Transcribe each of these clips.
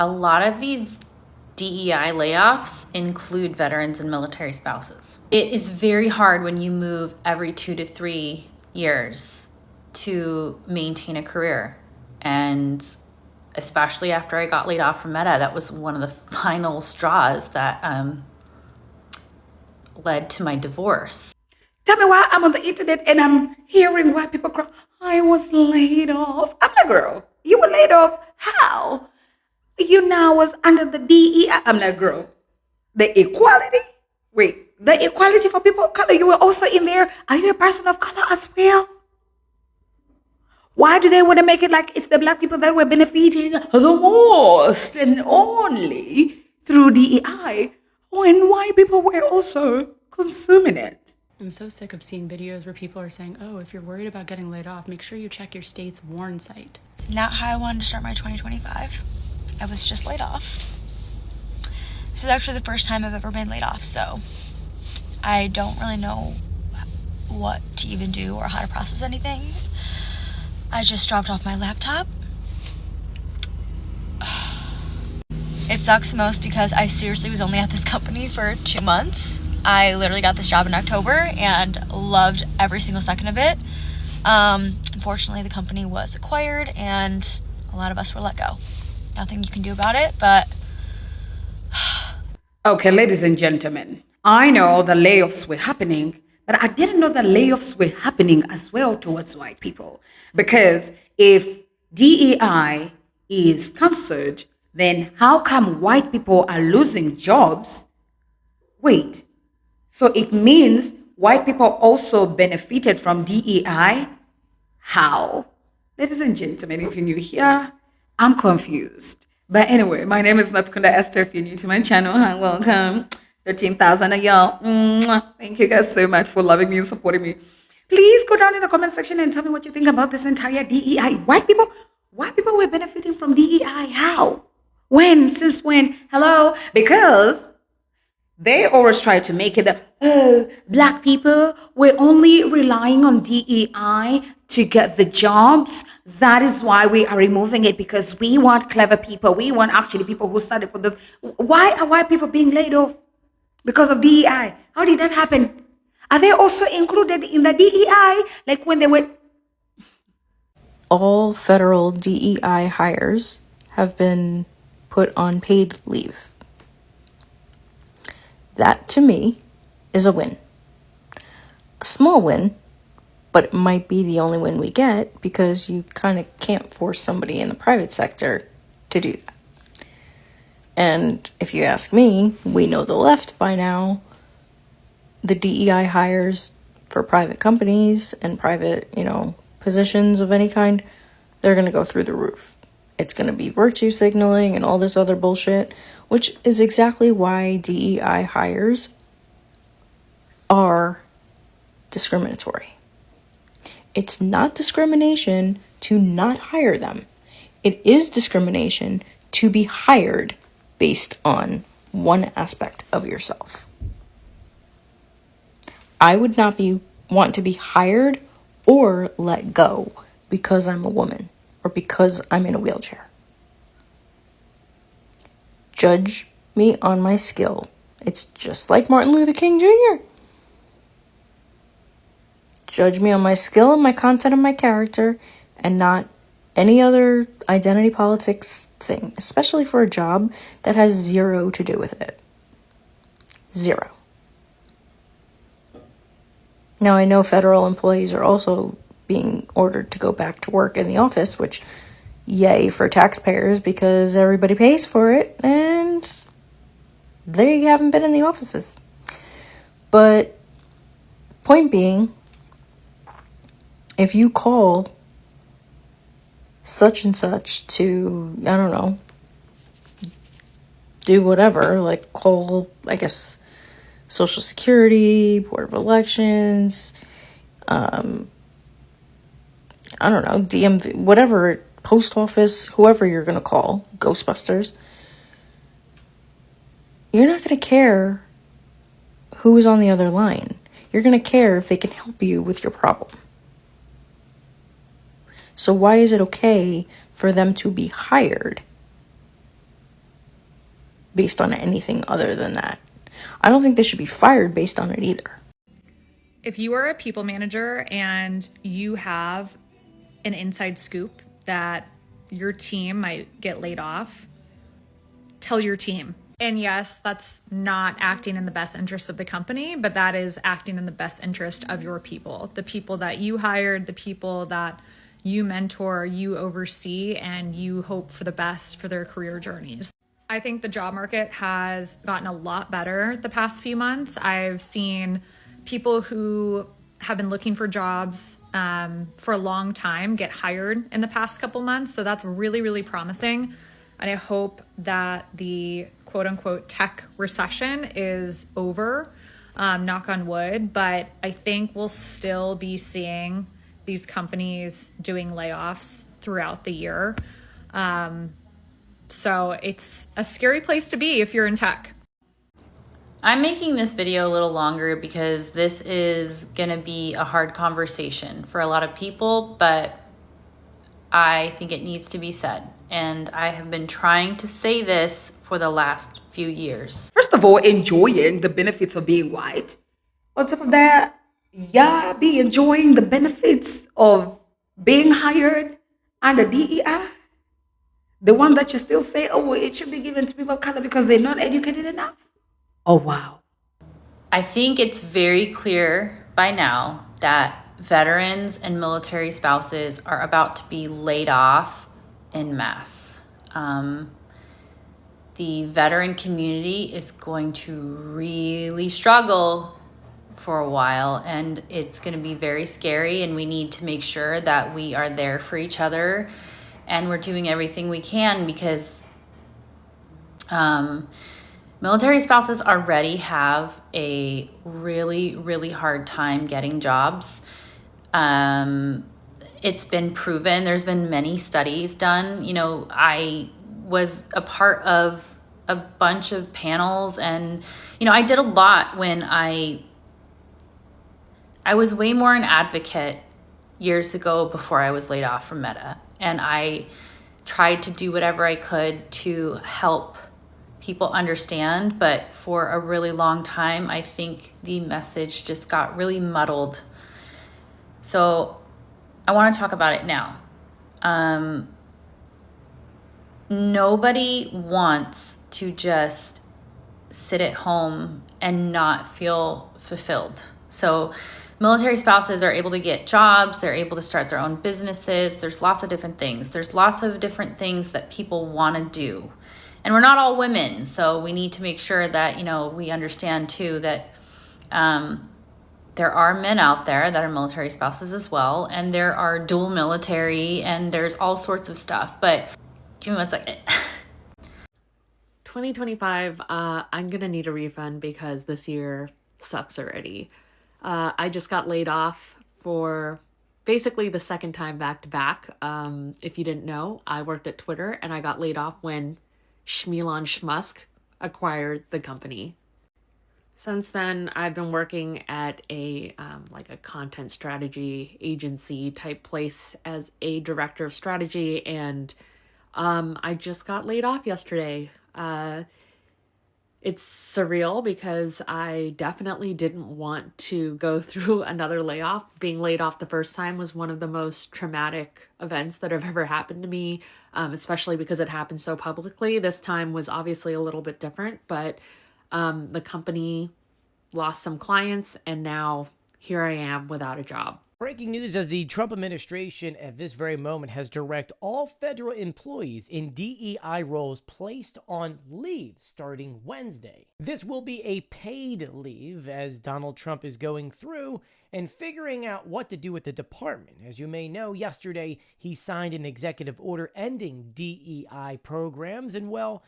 A lot of these DEI layoffs include veterans and military spouses. It is very hard when you move every 2 to 3 years to maintain a career. And especially after I got laid off from Meta, that was one of the final straws that led to my divorce. Tell me why I'm on the internet and I'm hearing why people cry, I was laid off. I'm like, girl, you were laid off? How? You now was under the DEI. I'm like, girl, the equality? Wait, the equality for people of color, you were also in there. Are you a person of color as well? Why do they want to make it like it's the black people that were benefiting the most and only through DEI when white people were also consuming it? I'm so sick of seeing videos where people are saying, oh, if you're worried about getting laid off, make sure you check your state's WARN site. Not how I wanted to start my 2025. I was just laid off. This is actually the first time I've ever been laid off, so I don't really know what to even do or how to process anything. I just dropped off my laptop. It sucks the most because I seriously was only at this company for 2 months. I literally got this job in October and loved every single second of it. Unfortunately, the company was acquired and a lot of us were let go. Nothing you can do about it, but... Okay, ladies and gentlemen, I know the layoffs were happening, but I didn't know the layoffs were happening as well towards white people. Because if DEI is cancelled, then how come white people are losing jobs? Wait, so it means white people also benefited from DEI? How? Ladies and gentlemen, if you're new here, I'm confused. But anyway, my name is Natkunda Esther. If you're new to my channel, hi, welcome. 13,000 of y'all. Thank you guys so much for loving me and supporting me. Please go down in the comment section and tell me what you think about this entire DEI. White people were benefiting from DEI. How? When? Since when? Hello? Because they always try to make it black people, we're only relying on DEI to get the jobs. That is why we are removing it, because we want clever people. We want actually people who studied for this. Why are white people being laid off? Because of DEI. How did that happen? Are they also included in the DEI? Like when they were... All federal DEI hires have been put on paid leave. That, to me, is a win. A small win, but it might be the only win we get because you kind of can't force somebody in the private sector to do that. And if you ask me, we know the left by now. The DEI hires for private companies and private, positions of any kind, they're going to go through the roof. It's going to be virtue signaling and all this other bullshit, which is exactly why DEI hires are discriminatory. It's not discrimination to not hire them. It is discrimination to be hired based on one aspect of yourself. I would not want to be hired or let go because I'm a woman or because I'm in a wheelchair. Judge me on my skill. It's just like Martin Luther King Jr. Judge me on my skill and my content and my character, and not any other identity politics thing, especially for a job that has zero to do with it. Zero. Now, I know federal employees are also being ordered to go back to work in the office, which, yay for taxpayers, because everybody pays for it, and they haven't been in the offices. But, point being, if you call such and such to, do whatever, like call, Social Security, Board of Elections, DMV, whatever, post office, whoever you're going to call, Ghostbusters, you're not going to care who is on the other line. You're going to care if they can help you with your problem. So why is it okay for them to be hired based on anything other than that. I don't think they should be fired based on it either. If you are a people manager and you have an inside scoop that your team might get laid off, tell your team. And yes, that's not acting in the best interest of the company, but that is acting in the best interest of your people, the people that you hired, the people that you mentor, you oversee, and you hope for the best for their career journeys. I think the job market has gotten a lot better the past few months. I've seen people who have been looking for jobs for a long time get hired in the past couple months. So that's really, really promising. And I hope that the quote unquote tech recession is over, knock on wood. But I think we'll still be seeing these companies doing layoffs throughout the year. So it's a scary place to be if you're in tech. I'm making this video a little longer because this is going to be a hard conversation for a lot of people, but I think it needs to be said. And I have been trying to say this for the last few years. First of all, enjoying the benefits of being white. On top of that, be enjoying the benefits of being hired under DEI. The one that you still say, oh, it should be given to people of color because they're not educated enough. Oh, wow. I think it's very clear by now that veterans and military spouses are about to be laid off en masse. The veteran community is going to really struggle for a while, and it's going to be very scary, and we need to make sure that we are there for each other and we're doing everything we can, because military spouses already have a really, really hard time getting jobs. It's been proven. There's been many studies done. You know, I was a part of a bunch of panels, and, you know, I did a lot when I was way more an advocate years ago before I was laid off from Meta. And I tried to do whatever I could to help people understand, but for a really long time, I think the message just got really muddled. So I want to talk about it now. Nobody wants to just sit at home and not feel fulfilled. So military spouses are able to get jobs. They're able to start their own businesses. There's lots of different things. There's lots of different things that people want to do. And we're not all women, so we need to make sure that, you know, we understand too that there are men out there that are military spouses as well, and there are dual military, and there's all sorts of stuff. But give me 1 second. 2025, I'm gonna need a refund because this year sucks already. I just got laid off for basically the second time back to back. If you didn't know, I worked at Twitter and I got laid off when Elon Musk acquired the company. Since then, I've been working at a like a content strategy agency type place as a director of strategy, and I just got laid off yesterday. It's surreal because I definitely didn't want to go through another layoff. Being laid off the first time was one of the most traumatic events that have ever happened to me, especially because it happened so publicly. This time was obviously a little bit different, but the company lost some clients, and now here I am without a job. Breaking news as the Trump administration at this very moment has directed all federal employees in DEI roles placed on leave starting Wednesday. This will be a paid leave as Donald Trump is going through and figuring out what to do with the department. As you may know, yesterday he signed an executive order ending DEI programs, and well,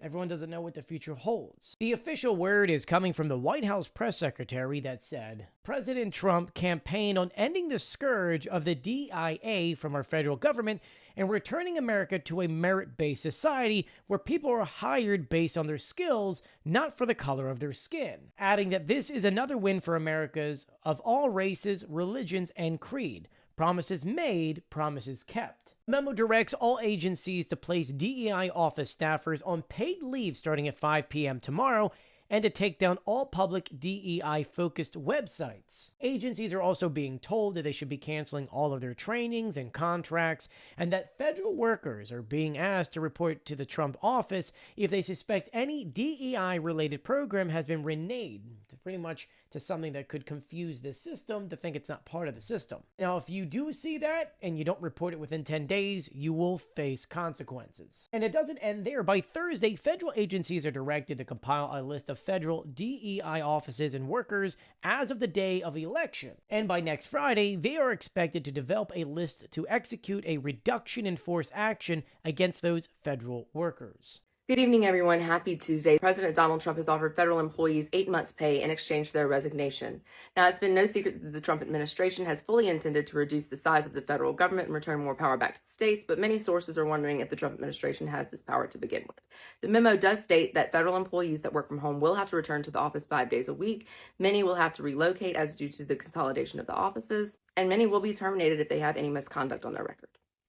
everyone doesn't know what the future holds. The official word is coming from the White House press secretary that said, President Trump campaigned on ending the scourge of the DIA from our federal government and returning America to a merit-based society where people are hired based on their skills, not for the color of their skin. Adding that this is another win for Americans of all races, religions, and creed. Promises made, promises kept. The memo directs all agencies to place DEI office staffers on paid leave starting at 5 p.m. tomorrow, and to take down all public DEI-focused websites. Agencies are also being told that they should be canceling all of their trainings and contracts, and that federal workers are being asked to report to the Trump office if they suspect any DEI-related program has been reneged, pretty much to something that could confuse this system to think it's not part of the system. Now, if you do see that and you don't report it within 10 days, you will face consequences. And it doesn't end there. By Thursday, federal agencies are directed to compile a list of federal DEI offices and workers as of the day of election. And by next Friday, they are expected to develop a list to execute a reduction in force action against those federal workers. Good evening, everyone. Happy Tuesday. President Donald Trump has offered federal employees 8 months' pay in exchange for their resignation. Now, it's been no secret that the Trump administration has fully intended to reduce the size of the federal government and return more power back to the states, but many sources are wondering if the Trump administration has this power to begin with. The memo does state that federal employees that work from home will have to return to the office 5 days a week. Many will have to relocate as due to the consolidation of the offices, and many will be terminated if they have any misconduct on their record.